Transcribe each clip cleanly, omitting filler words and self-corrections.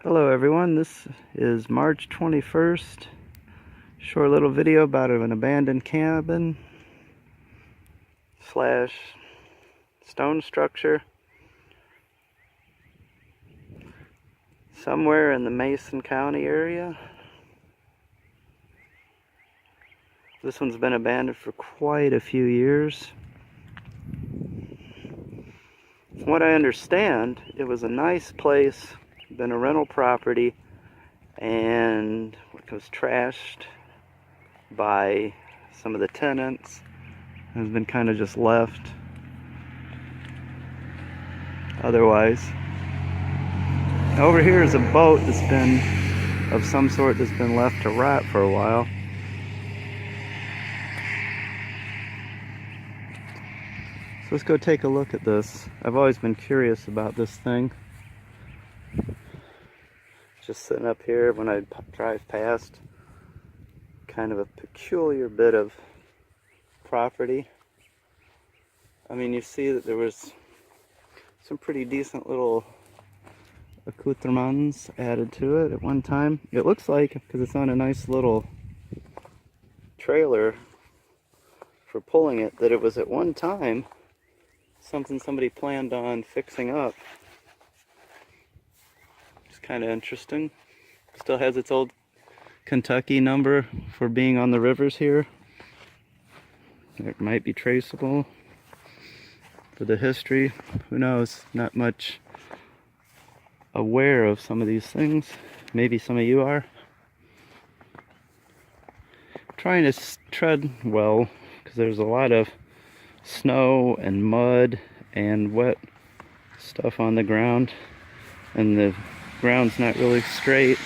Hello everyone, this is March 21st. Short little video about an abandoned cabin slash stone structure somewhere in the Mason County area. This one's been abandoned for quite a few years. From what I understand, it was a nice place, been a rental property, and it was trashed by some of the tenants. Has been kind of just left otherwise. Over here is a boat that's been of some sort that's been left to rot for a while. So let's go take a look at this. I've always been curious about this thing. Just sitting up here when I drive past, kind of a peculiar bit of property. I mean, you see that there was some pretty decent little accoutrements added to it at one time. It looks like, because it's on a nice little trailer for pulling it, that it was at one time something somebody planned on fixing up. It's kind of interesting. Still has its old Kentucky number for being on the rivers here. It might be traceable for the history. Who knows? Not much aware of some of these things. Maybe some of you are. Trying to tread well, because there's a lot of snow and mud and wet stuff on the ground, and the ground's not really straight.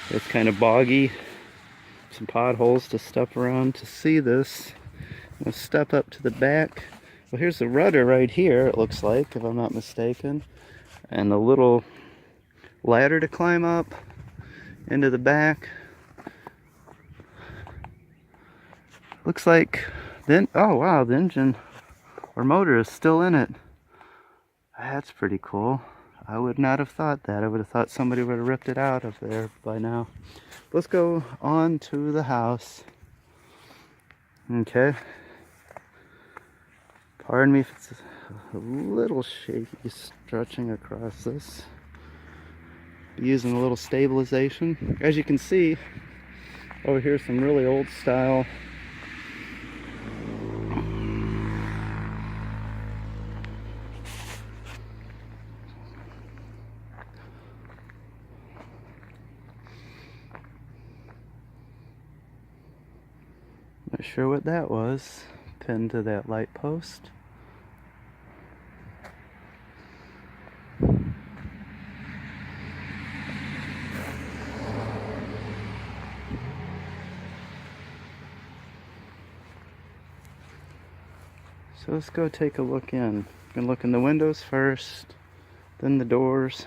It's kind of boggy. Some potholes to step around to see this. We'll step up to the back. Well, here's the rudder right here, it looks like, if I'm not mistaken, and a little ladder to climb up into the back. Looks like then, oh wow, the engine or motor is still in it. That's pretty cool. I would not have thought that. I would have thought somebody would have ripped it out of there by now. Let's go on to the house. Okay. Pardon me if it's a little shaky stretching across this. Using a little stabilization. As you can see, over here some really old style not sure what that was, pinned to that light post. So let's go take a look in. I'm gonna look in the windows first, then the doors.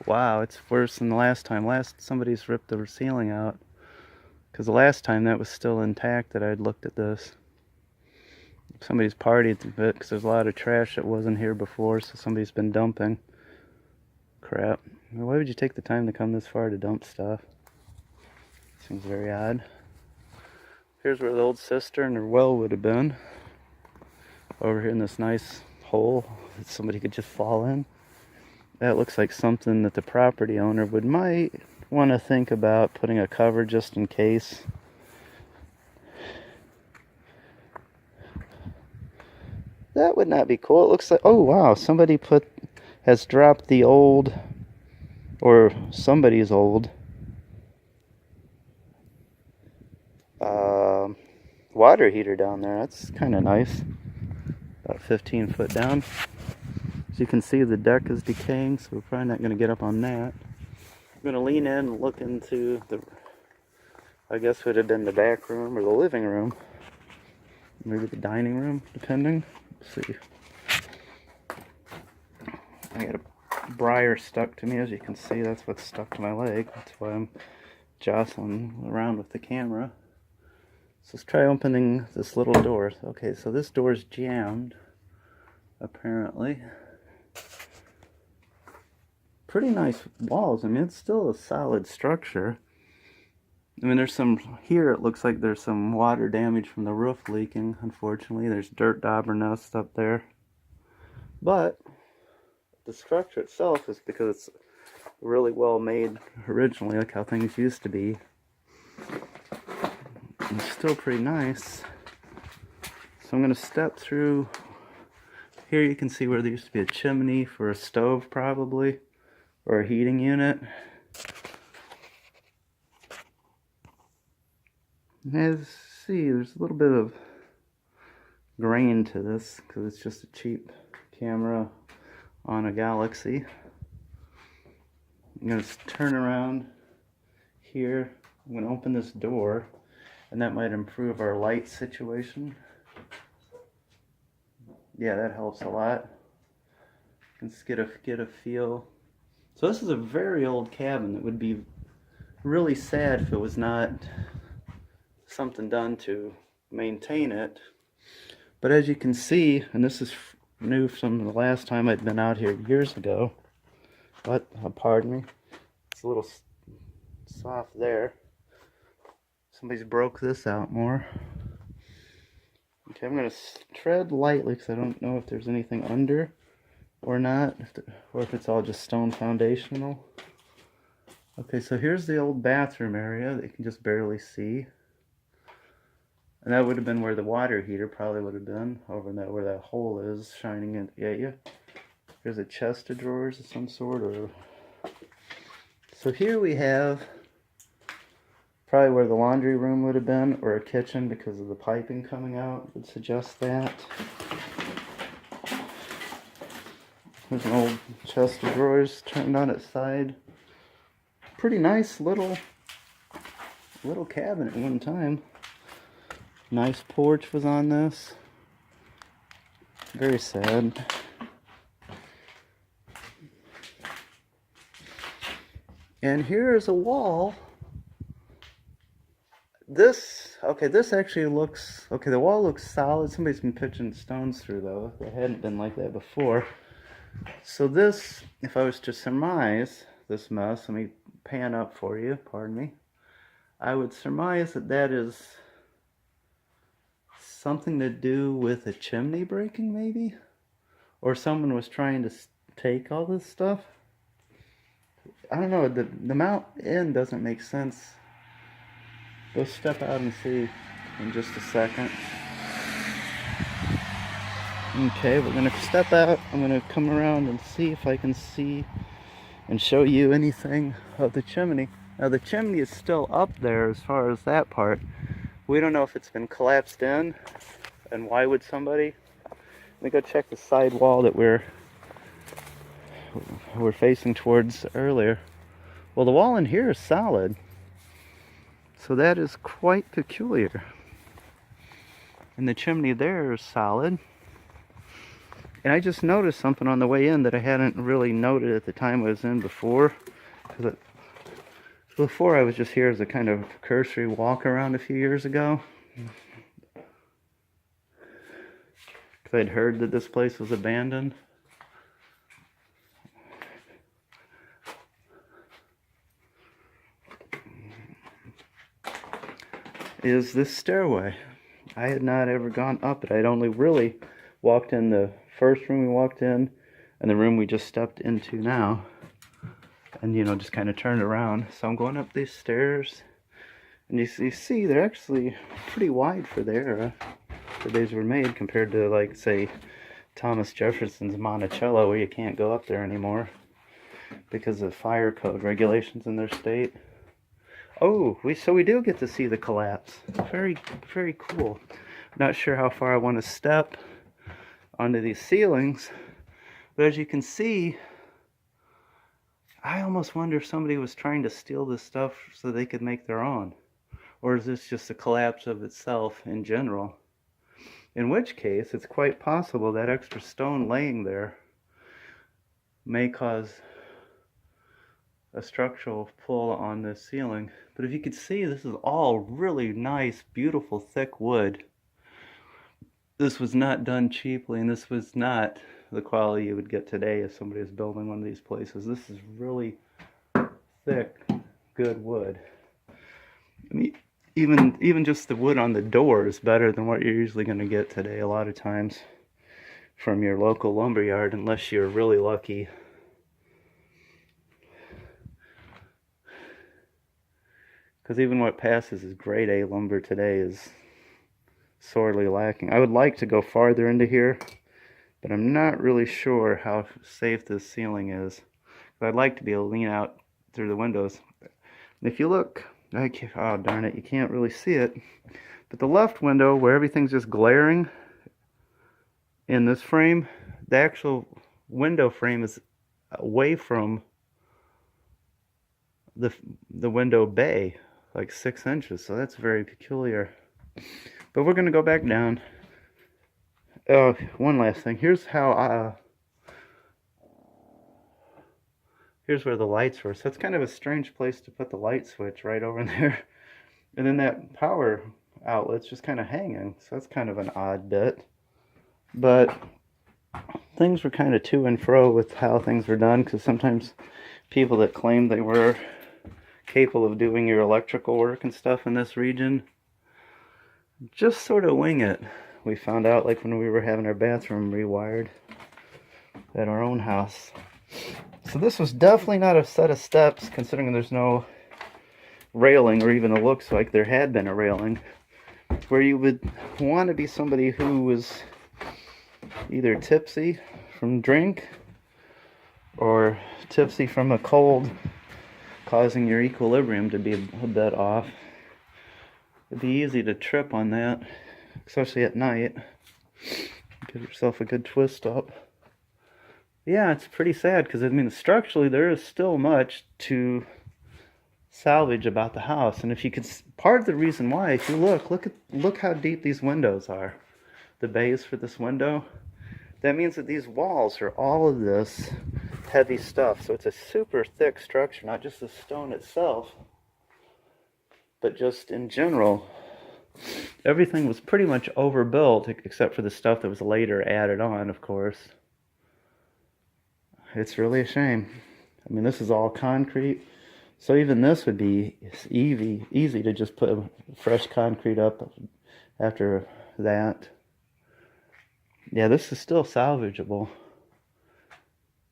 Wow, it's worse than the last time. Somebody's ripped the ceiling out, because the last time that was still intact that I'd looked at this. Somebody's partied a bit, because there's a lot of trash that wasn't here before, so somebody's been dumping crap. Why would you take the time to come this far to dump stuff? Seems very odd. Here's where the old cistern or well would have been. Over here in this nice hole that somebody could just fall in. That looks like something that the property owner might want to think about putting a cover just in case. That would not be cool. It looks like, oh wow, somebody has dropped the old, or somebody's old water heater down there. That's kind of nice. About 15 foot down. As you can see, the deck is decaying, so we're probably not going to get up on that. I'm going to lean in and look into the, I guess would have been the back room or the living room. Maybe the dining room, depending. Let's see. I got a briar stuck to me, as you can see. That's what's stuck to my leg. That's why I'm jostling around with the camera. So let's try opening this little door. Okay, so this door is jammed. apparently. Pretty nice walls. I mean, it's still a solid structure. I mean, there's some, here it looks like there's some water damage from the roof leaking, unfortunately. There's dirt dauber nests up there. But the structure itself is because it's really well made originally, like how things used to be. It's still pretty nice. So I'm going to step through. Here you can see where there used to be a chimney for a stove probably, or a heating unit. As you see, there's a little bit of grain to this because it's just a cheap camera on a Galaxy. I'm going to turn around here. I'm going to open this door, and that might improve our light situation. Yeah, that helps a lot. Let's get a feel. So this is a very old cabin that would be really sad if it was not something done to maintain it. But as you can see, and this is new from the last time I'd been out here years ago, but pardon me, it's a little soft there. Somebody's broke this out more. Okay, I'm going to tread lightly because I don't know if there's anything under or not, or if it's all just stone foundational. Okay, so here's the old bathroom area that you can just barely see. And that would have been where the water heater probably would have been, over there where that hole is shining at you. There's a chest of drawers of some sort. So here we have probably where the laundry room would have been, or a kitchen because of the piping coming out would suggest that. There's an old chest of drawers turned on its side. Pretty nice little cabin at one time. Nice porch was on this. Very sad. And here is a wall. This actually looks, okay, the wall looks solid. Somebody's been pitching stones through though. It hadn't been like that before. So this, if I was to surmise this mess, let me pan up for you, pardon me. I would surmise that that is something to do with a chimney breaking, maybe? Or someone was trying to take all this stuff. I don't know, the mount in doesn't make sense. Go step out and see in just a second. Okay, we're gonna step out. I'm gonna come around and see if I can see and show you anything of the chimney. Now the chimney is still up there as far as that part. We don't know if it's been collapsed in, and why would somebody? Let me go check the side wall that we're facing towards earlier. Well, the wall in here is solid, so that is quite peculiar. And the chimney there is solid. And I just noticed something on the way in that I hadn't really noted at the time I was in before. Before I was just here as a kind of cursory walk around a few years ago. Because I'd heard that this place was abandoned. Is this stairway. I had not ever gone up it. I'd only really walked in the first room we walked in, and the room we just stepped into now. And, you know, just kind of turned around. So I'm going up these stairs, and you see they're actually pretty wide for the era the days were made, compared to, like, say, Thomas Jefferson's Monticello, where you can't go up there anymore because of fire code regulations in their state. Oh, so we do get to see the collapse. Very, very cool. Not sure how far I want to step onto these ceilings, but as you can see, I almost wonder if somebody was trying to steal this stuff so they could make their own. Or is this just a collapse of itself in general? In which case, it's quite possible that extra stone laying there may cause a structural pull on this ceiling. But if you could see, this is all really nice, beautiful, thick wood. this was not done cheaply, and this was not the quality you would get today if somebody was building one of these places. This is really thick, good wood. I mean, even just the wood on the door is better than what you're usually going to get today a lot of times from your local lumber yard, unless you're really lucky. Because even what passes as grade A lumber today is sorely lacking. I would like to go farther into here, but I'm not really sure how safe this ceiling is. I'd like to be able to lean out through the windows. And if you look, oh darn it, you can't really see it, but the left window where everything's just glaring in this frame, the actual window frame is away from the window bay, like 6 inches, so that's very peculiar. But we're going to go back down. Oh, one last thing. Here's how here's where the lights were. So it's kind of a strange place to put the light switch, right over there. And then that power outlet's just kind of hanging. So that's kind of an odd bit. But things were kind of to and fro with how things were done, because sometimes people that claimed they were capable of doing your electrical work and stuff in this region just sort of wing it. We found out, like when we were having our bathroom rewired at our own house. So this was definitely not a set of steps, considering there's no railing, or even it looks like there had been a railing, where you would want to be somebody who was either tipsy from drink or tipsy from a cold, causing your equilibrium to be a bit off. It'd be easy to trip on that, especially at night. Give yourself a good twist up. Yeah, it's pretty sad, because I mean, structurally there is still much to salvage about the house. And if you could, part of the reason why, if you look how deep these windows are, the bays for this window, that means that these walls are all of this heavy stuff. So it's a super thick structure, not just the stone itself, but just in general. Everything was pretty much overbuilt, except for the stuff that was later added on, of course. It's really a shame. I mean, this is all concrete, so even this would be easy to just put fresh concrete up after that. Yeah, this is still salvageable.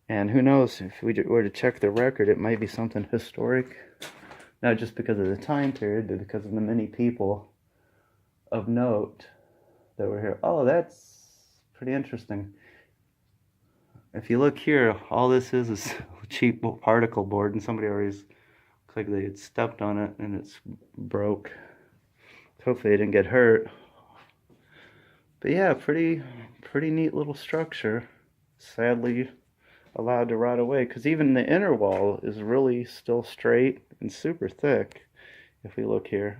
And who knows, if we were to check the record, it might be something historic. Not just because of the time period, but because of the many people of note that were here. Oh, that's pretty interesting. If you look here, all this is cheap particle board, and somebody already looks like they had stepped on it and it's broke. Hopefully they didn't get hurt. But yeah, pretty neat little structure. Sadly allowed to rot away, because even the inner wall is really still straight and super thick if we look here.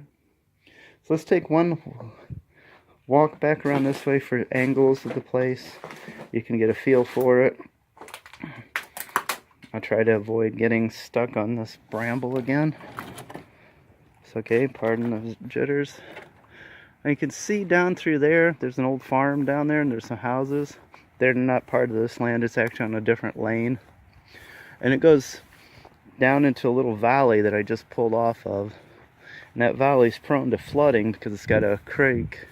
So let's take one walk back around this way for angles of the place. You can get a feel for it. I'll try to avoid getting stuck on this bramble again. It's okay, pardon the jitters. And you can see down through there, there's an old farm down there, and there's some houses. They're not part of this land, it's actually on a different lane. And it goes down into a little valley that I just pulled off of. And that valley's prone to flooding because it's got a creek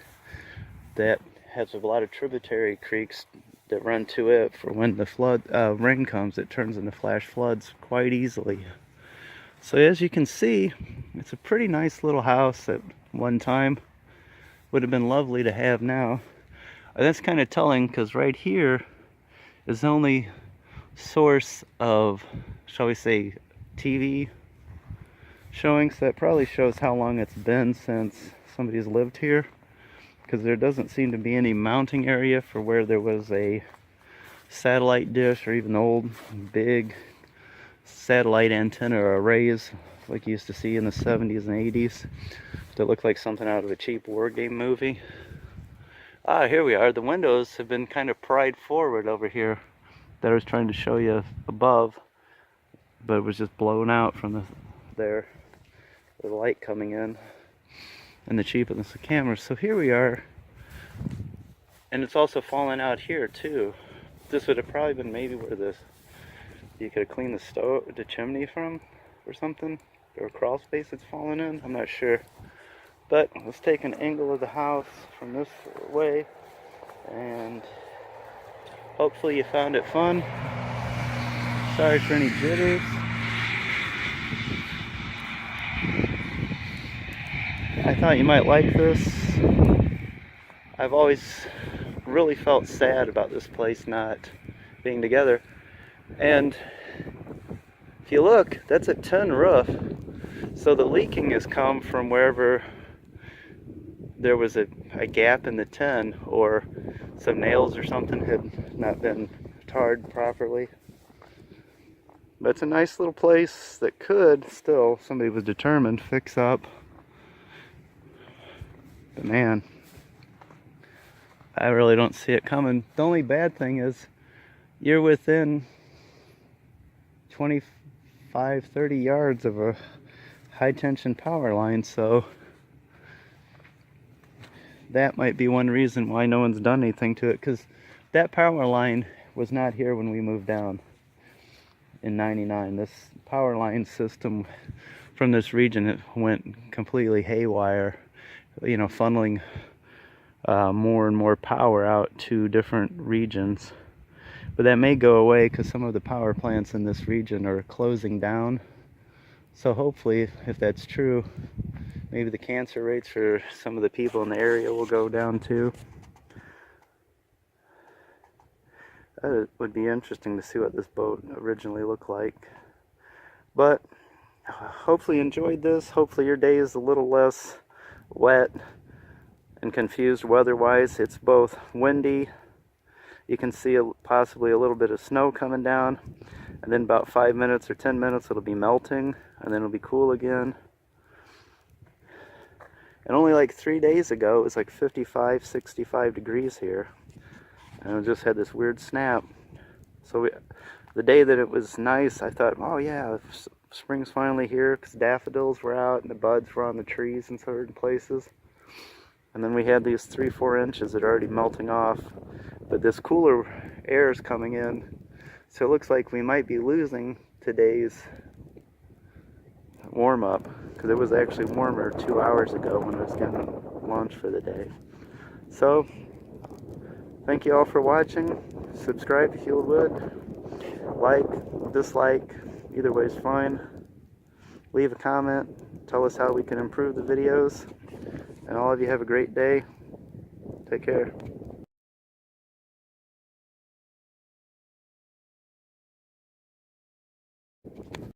that has a lot of tributary creeks that run to it. For when the rain comes, it turns into flash floods quite easily. So as you can see, it's a pretty nice little house at one time. Would have been lovely to have now. That's kind of telling, because right here is the only source of, shall we say, TV showings. That probably shows how long it's been since somebody's lived here, because there doesn't seem to be any mounting area for where there was a satellite dish, or even old big satellite antenna or arrays like you used to see in the 70s and 80s that looked like something out of a cheap war game movie. Ah, here we are. The windows have been kind of pried forward over here that I was trying to show you above, but it was just blown out from the light coming in and the cheapness of cameras. So here we are And it's also fallen out here too. This would have probably been maybe where this you could have cleaned the chimney from or something, or crawl space it's fallen in. I'm not sure. But let's take an angle of the house from this way, and hopefully you found it fun. Sorry for any jitters. I thought you might like this. I've always really felt sad about this place not being together. And if you look, that's a tin roof. So the leaking has come from wherever there was a gap in the tin, or some nails or something had not been tarred properly. But it's a nice little place that could still, if somebody was determined, fix up. But man, I really don't see it coming. The only bad thing is you're within 25, 30 yards of a high tension power line, so that might be one reason why no one's done anything to it, because that power line was not here when we moved down in '99. This power line system from this region, it went completely haywire, you know, funneling more and more power out to different regions. But that may go away because some of the power plants in this region are closing down. So hopefully, if that's true, maybe the cancer rates for some of the people in the area will go down too. It would be interesting to see what this boat originally looked like. But hopefully you enjoyed this. Hopefully your day is a little less wet and confused weather-wise. It's both windy. You can see possibly a little bit of snow coming down. And then about 5 minutes or 10 minutes it'll be melting. And then it'll be cool again. And only like 3 days ago it was like 55, 65 degrees here. And it just had this weird snap. So the day that it was nice, I thought, oh yeah, spring's finally here, because daffodils were out and the buds were on the trees in certain places. And then we had these 3-4 inches that are already melting off. But this cooler air is coming in. So it looks like we might be losing today's warm up, because it was actually warmer 2 hours ago when I was getting lunch for the day. So thank you all for watching. Subscribe if you would. Like, dislike, either way is fine. Leave a comment. Tell us how we can improve the videos. And all of you have a great day. Take care.